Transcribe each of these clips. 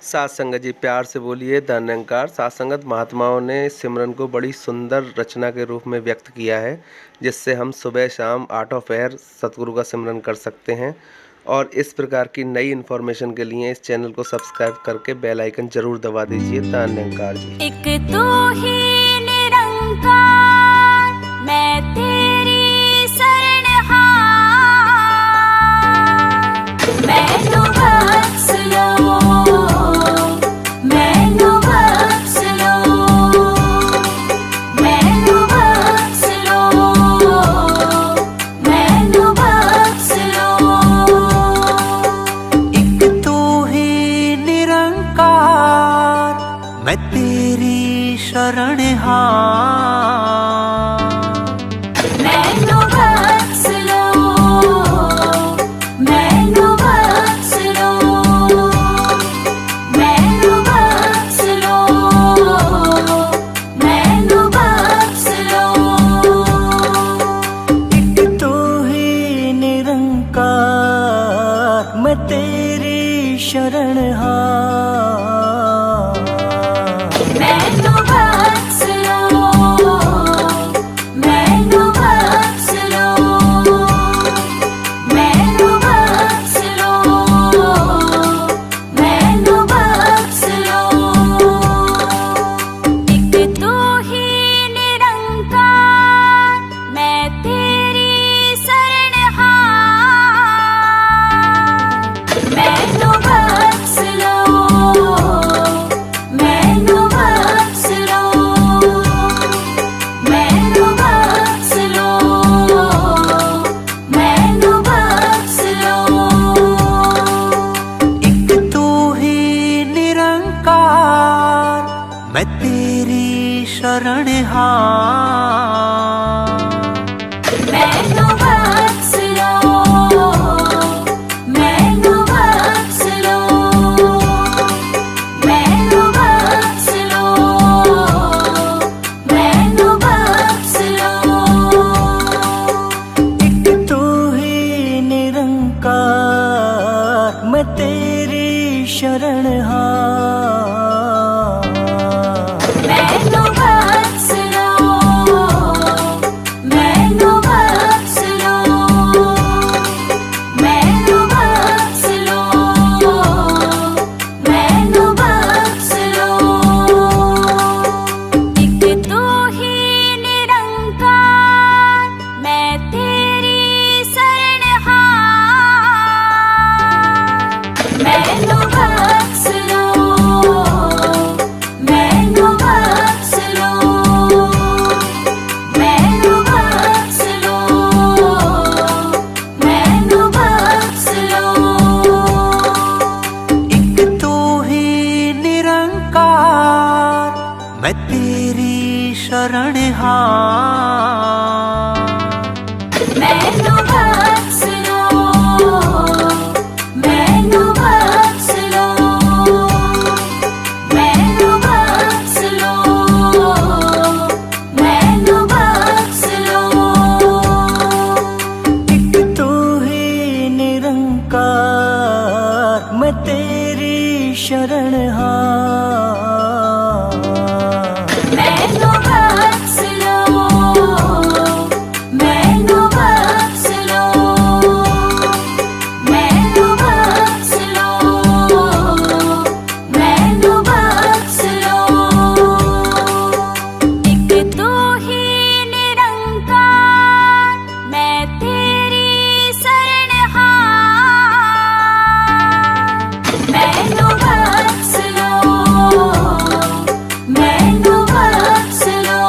सात संगत जी प्यार से बोलिए धन निरंकार। सात संगत महात्माओं ने सिमरन को बड़ी सुंदर रचना के रूप में व्यक्त किया है, जिससे हम सुबह शाम आठों पहर सतगुरु का सिमरन कर सकते हैं। और इस प्रकार की नई इन्फॉर्मेशन के लिए इस चैनल को सब्सक्राइब करके बेल आइकन जरूर दबा दीजिए। धन निरंकार जी। एक तू ही निरंकार, मैं तेरी शरणहार, मैनू बख्श लो, मैनू बख्श लो, मैनू बख्श लो, मैनू बख्श लो। एक तू ही निरंकार, मैं तेरी शरणहार, मैनू बख्श लो, मैनू बख्श लो, मैनू बख्श लो, मैनू बख्श लो। एक तू ही निरंकार, मैं तेरी शरणहार, मैनू बख्श लो, मैनू बख्श लो, मैनू बख्श लो, मैनू बख्श लो। एक तू ही निरंकार, मैं तेरी शरणहार, मैनू बख्श लो, मैनू बख्श लो, मैनू बख्श लो, मैनू बख्श लो। एक तू ही निरंकार, मैं तेरी शरणहार, मैनू बख्श लो, मैनू बख्श लो, मैनू बख्श लो, मैनू बख्श लो। एक तू ही निरंकार, मैं तेरी शरणहार, मैनू बख्श लो, मैनू बख्श लो, मैनू बख्श लो, मैनू बख्श लो। एक तू ही निरंकार, मैं तेरी शरणहार, मैनू बख्श लो, मैनू बख्श लो, मैनू बख्श लो, मैनू बख्श लो। एक तू ही निरंकार, मैं तेरी शरणहार, मैनू बख्श लो, मैनू बख्श लो, मैनू बख्श लो, मैनू बख्श लो। एक तू ही निरंकार, मैं तेरी शरणहार, मैनू बख्श लो, मैनू बख्श लो, मैनू बख्श लो, मैनू बख्श लो। एक तू ही निरंकार, मैं तेरी शरणहार, मैनू बख्श लो, मैनू बख्श लो,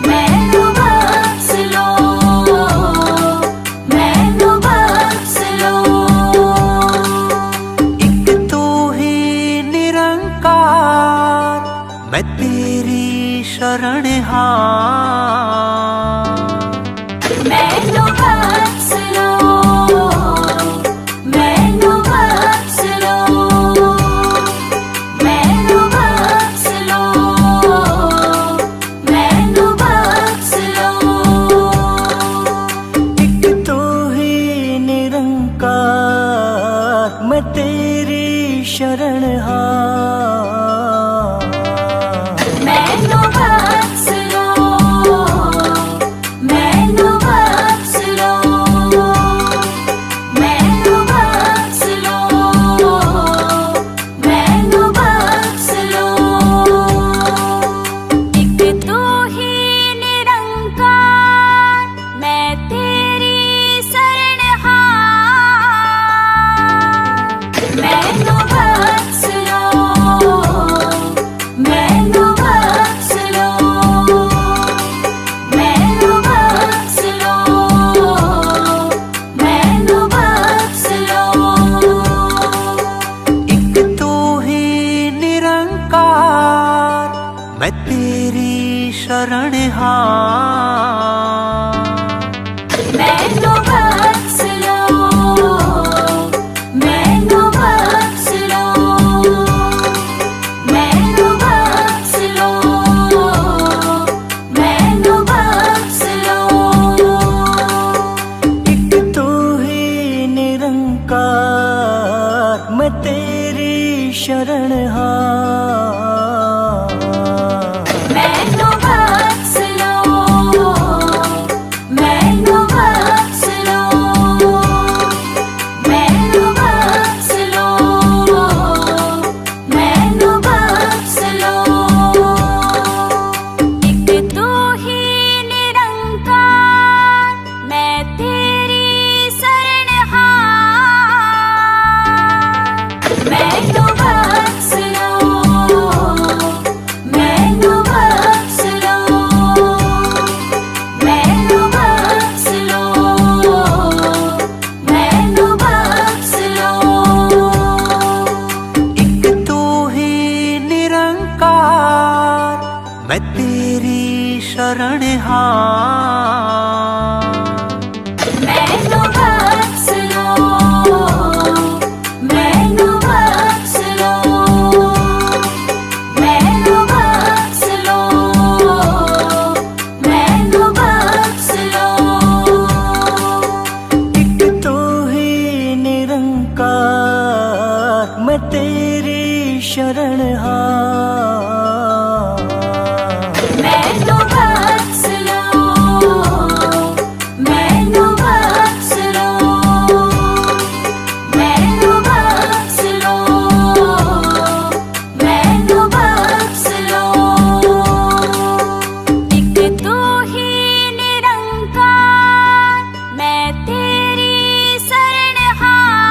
मैनू बख्श लो, मैनू बख्श लो। एक तू ही निरंकार, मैं तेरी शरणहार, मैनू बख्श लो, मैनू बख्श लो, मैनू बख्श लो, मैनू बख्श लो। एक तू ही निरंकार, मैं तेरी शरणहार। मैनू बख्श लो, मैनू बख्श लो, मैनू बख्श लो, मैनू बख्श लो। एक तू ही निरंकार, मैं तेरी शरणहार। मैनू बख्श लो, मैनू बख्श लो, मैनू बख्श लो, मैनू बख्श लो। एक तू ही निरंकार, मैं तेरी शरणहार। मैनू बख्श लो, मैनू बख्श लो, मैनू बख्श लो, मैनू बख्श लो। एक तू ही निरंकार, मैं तेरी शरणहार। मैनू बख्श लो, मैनू बख्श लो, मैनू बख्श लो, मैनू बख्श लो। एक तू ही निरंकार, मैं तेरी शरणहार। मैनू बख्श लो, मैनू बख्श लो, मैनू बख्श लो, मैनू बख्श लो। एक तू ही निरंकार, मैं तेरी शरणहार। मैनू बख्श लो, मैनू बख्श लो, मैनू बख्श लो, मैनू बख्श लो। एक तू ही निरंकार, मैं तेरी शरणहार। मैनू बख्श लो, मैनू बख्श लो, मैनू बख्श लो, मैनू बख्श लो। एक तू ही निरंकार, मैं तेरी शरणहार।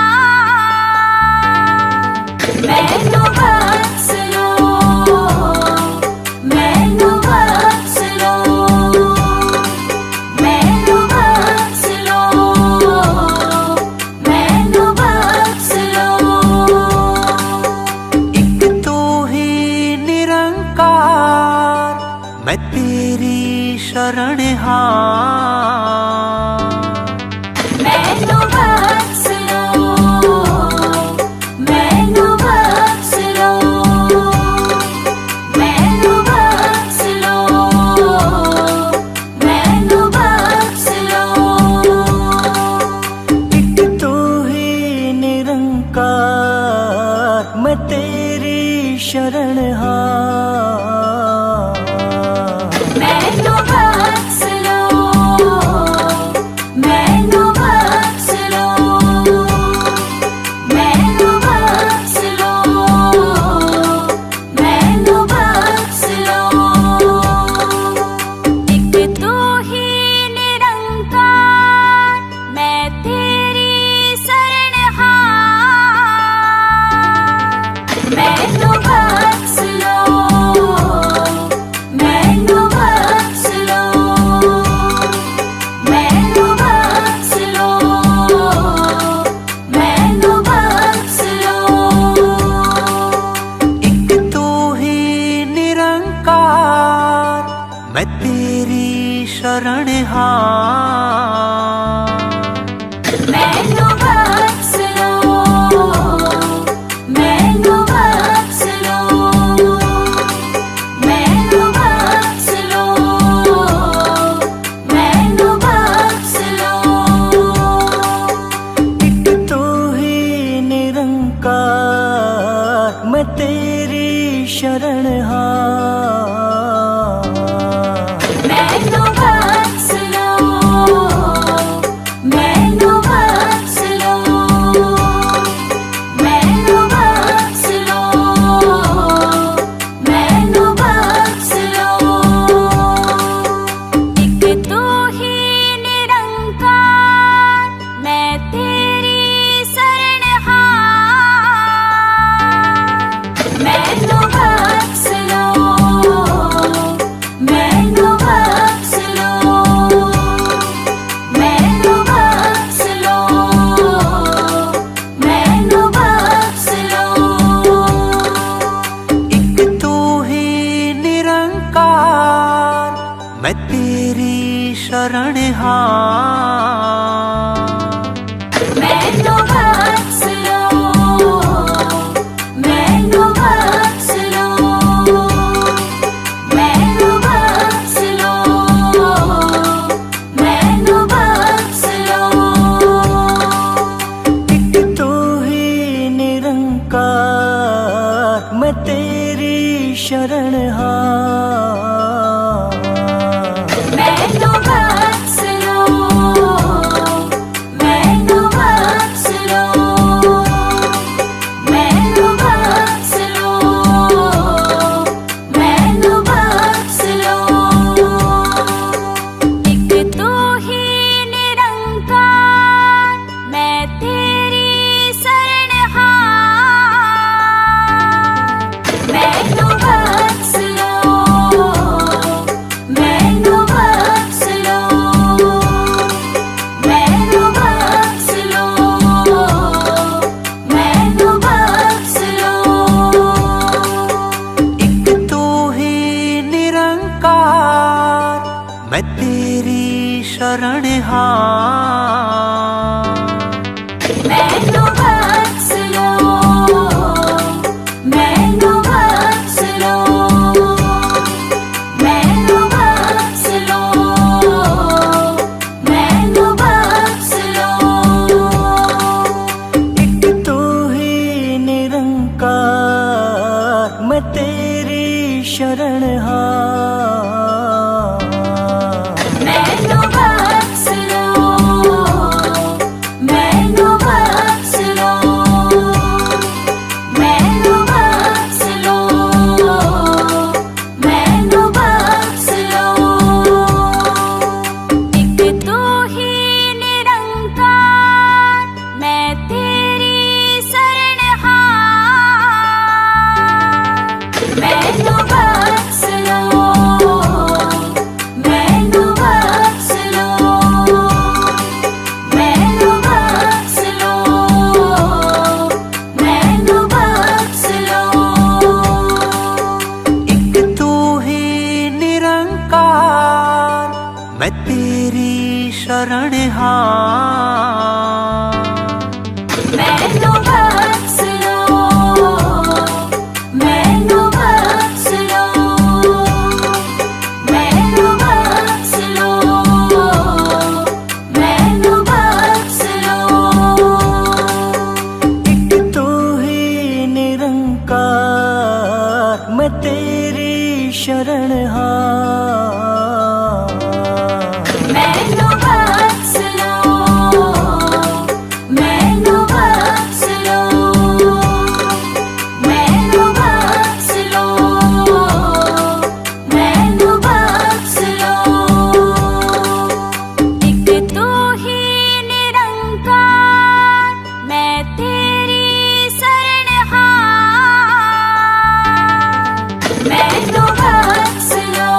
मैनू बख्श लो, मैनू बख्श लो, मैनू बख्श लो, मैनू बख्श लो। एक तू ही निरंकार, मैं तेरी शरणहार। मैनू बख्श लो, मैनू बख्श लो, मैनू बख्श लो, मैनू बख्श लो। एक तू ही निरंकार, मैं तेरी शरणहार। मैनू बख्श लो, मैनू बख्श लो, मैनू बख्श लो, मैनू बख्श लो। एक तू ही निरंकार, मैं तेरी शरणहार। मैनू बख्श लो, शरणहार। मैनू बख्श लो, मैनू बख्श लो, मैनू बख्श लो, मैनू बख्श लो। एक तू ही निरंकार, मैं तेरी शरणहार। मैनू बख्श लो, मैनू बख्श लो, मैनू बख्श लो, मैनू बख्श लो। एक तू ही निरंकार, मैं तेरी शरणहार। मैनू बख्श लो, मैनू बख्श लो, मैनू बख्श लो, मैनू बख्श लो। एक तू ही निरंकार, मैं तेरी शरणहार। मैनू बख्श लो, मैनू बख्श लो, मैनू बख्श लो, मैनू बख्श लो। एक तू ही निरंकार, मैं तेरी शरणहार। मैनू बख्श लो, मैनू बख्श लो, मैनू बख्श लो, मैनू बख्श लो। एक तू ही निरंकार, मैं तेरी शरणहार। मैनू बख्श लो, मैनू बख्श लो, मैनू बख्श लो, मैनू बख्श लो। एक तू ही निरंकार, मैं तेरी शरणहार। मैनू बख्श लो, मैनू बख्श लो, मैनू बख्श लो, मैनू बख्श लो। एक तू ही निरंकार, मैं तेरी शरणहार। मैनू बख्श लो, मैनू बख्श लो, मैनू बख्श लो, मैनू बख्श लो। एक तू ही निरंकार, मैं तेरी शरणहार। मैनू बख्श लो, मैनू बख्श लो, मैनू बख्श लो, मैनू बख्श लो। एक तू ही निरंकार, मैं तेरी शरणहार। मैनू बख्श लो, मैनू बख्श लो, मैनू बख्श लो, मैनू बख्श लो। एक तू ही निरंकार, मैं तेरी शरणहार। मैनू बख्श लो,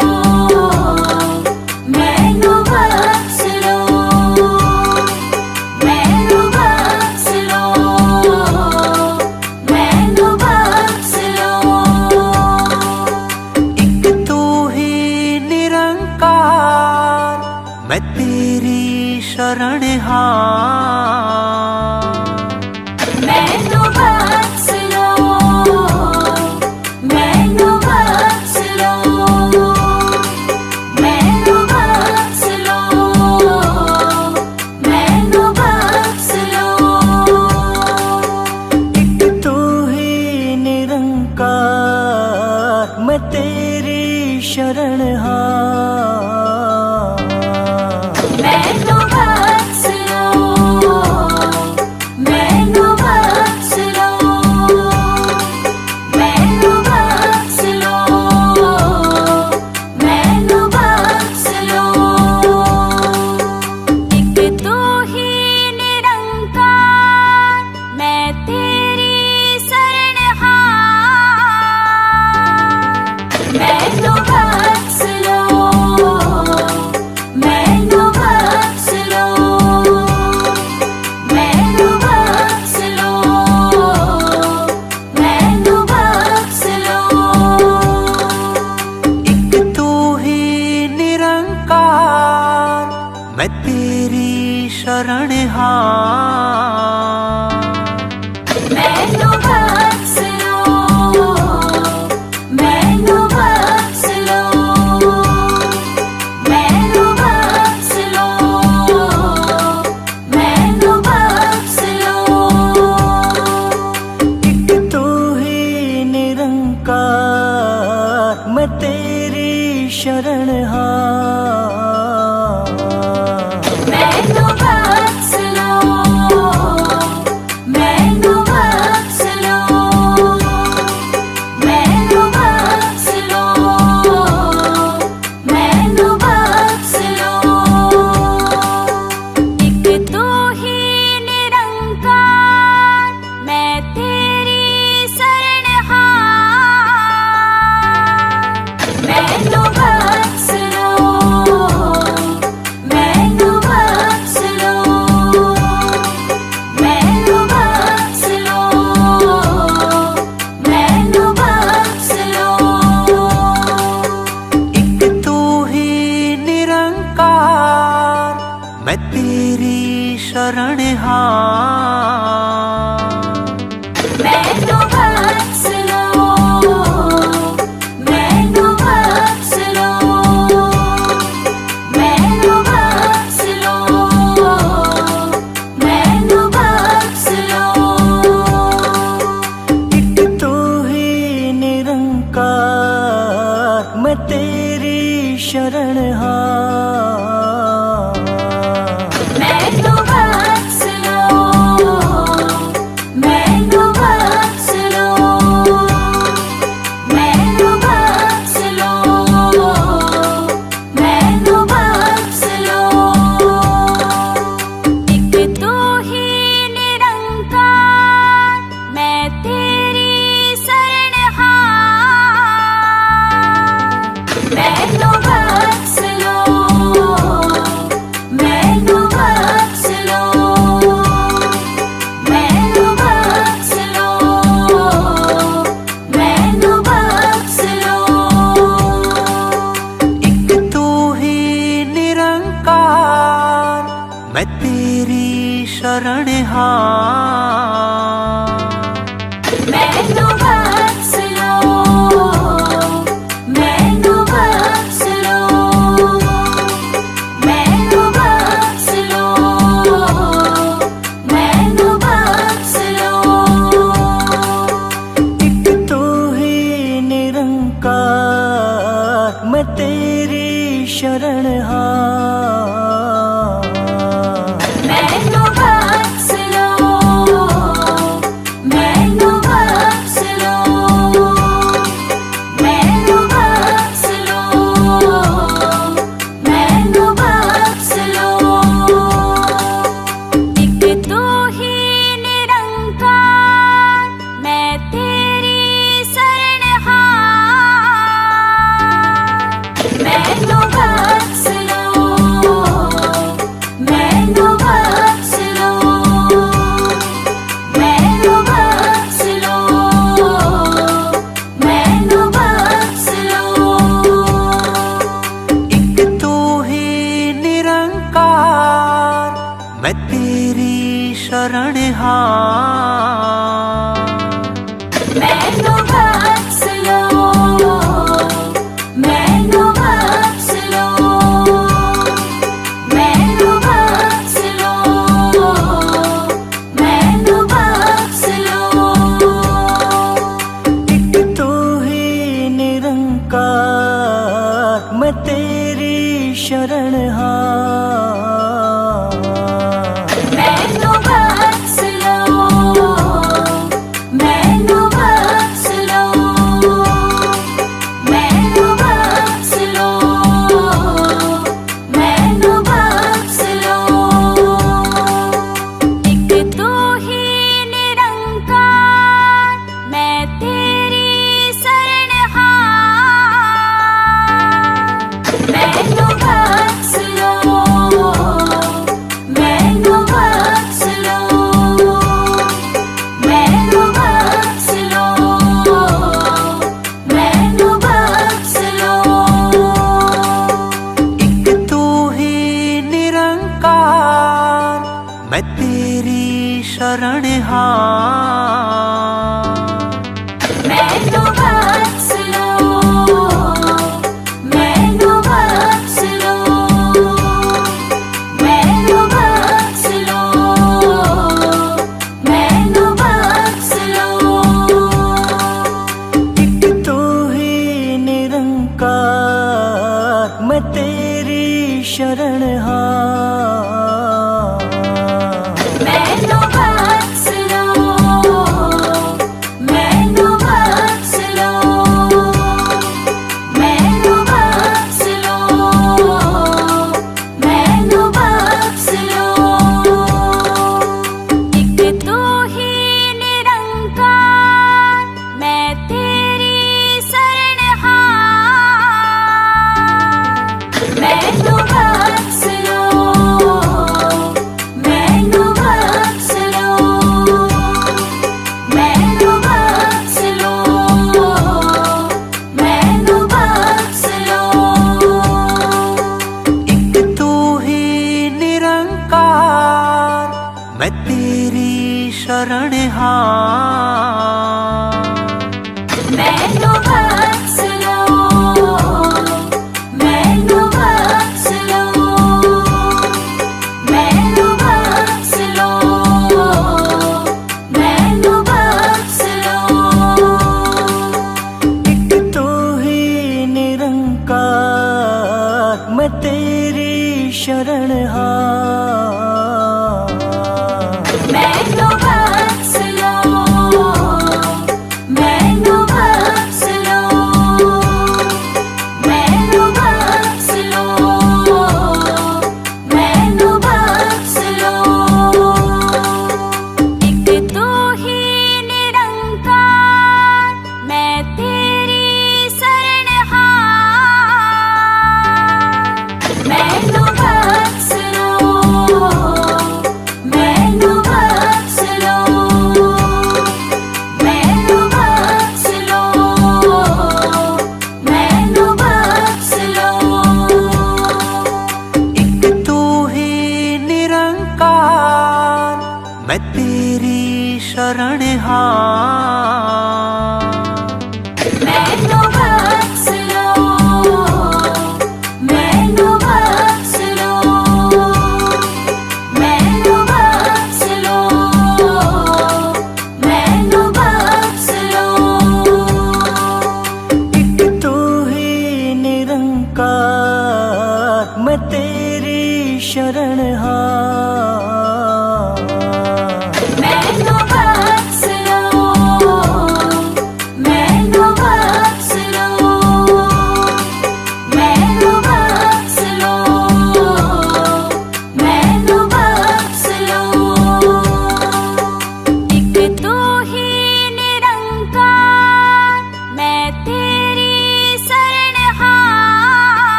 मैनू बख्श लो, मैनू बख्श लो, मैनू बख्श लो, मैनू बख्श लो। एक तू ही निरंकार, मैं तेरी शरण हार। मैनू बख्श लो, मैनू बख्श लो, मैनू बख्श लो, मैनू बख्श लो। एक तू ही निरंकार, मैं तेरी शरणहार। मैनू बख्श लो, मैनू बख्श लो, मैनू बख्श लो, मैनू बख्श लो। एक तू ही निरंकार, मैं तेरी शरण हार। मैनू बख्श लो, मैनू बख्श लो, मैनू बख्श लो, मैनू बख्श लो। एक तू ही निरंकार, मैं तेरी शरण हार। मैनू बख्श लो, मैनू बख्श लो, मैनू बख्श लो, मैनू बख्श लो। एक तू ही निरंकार, मैं तेरी शरणहार। मैनू बख्श लो, मैनू बख्श लो, मैनू बख्श लो, मैनू बख्श लो। एक तू ही निरंकार, मैं तेरी शरण हार। मैनू बख्श लो, मैनू बख्श लो, मैनू बख्श लो, मैनू बख्श लो। एक तू ही निरंकार, मैं तेरी शरण हार। मैनू बख्श लो, मैनू बख्श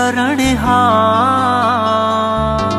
शरण हाँ।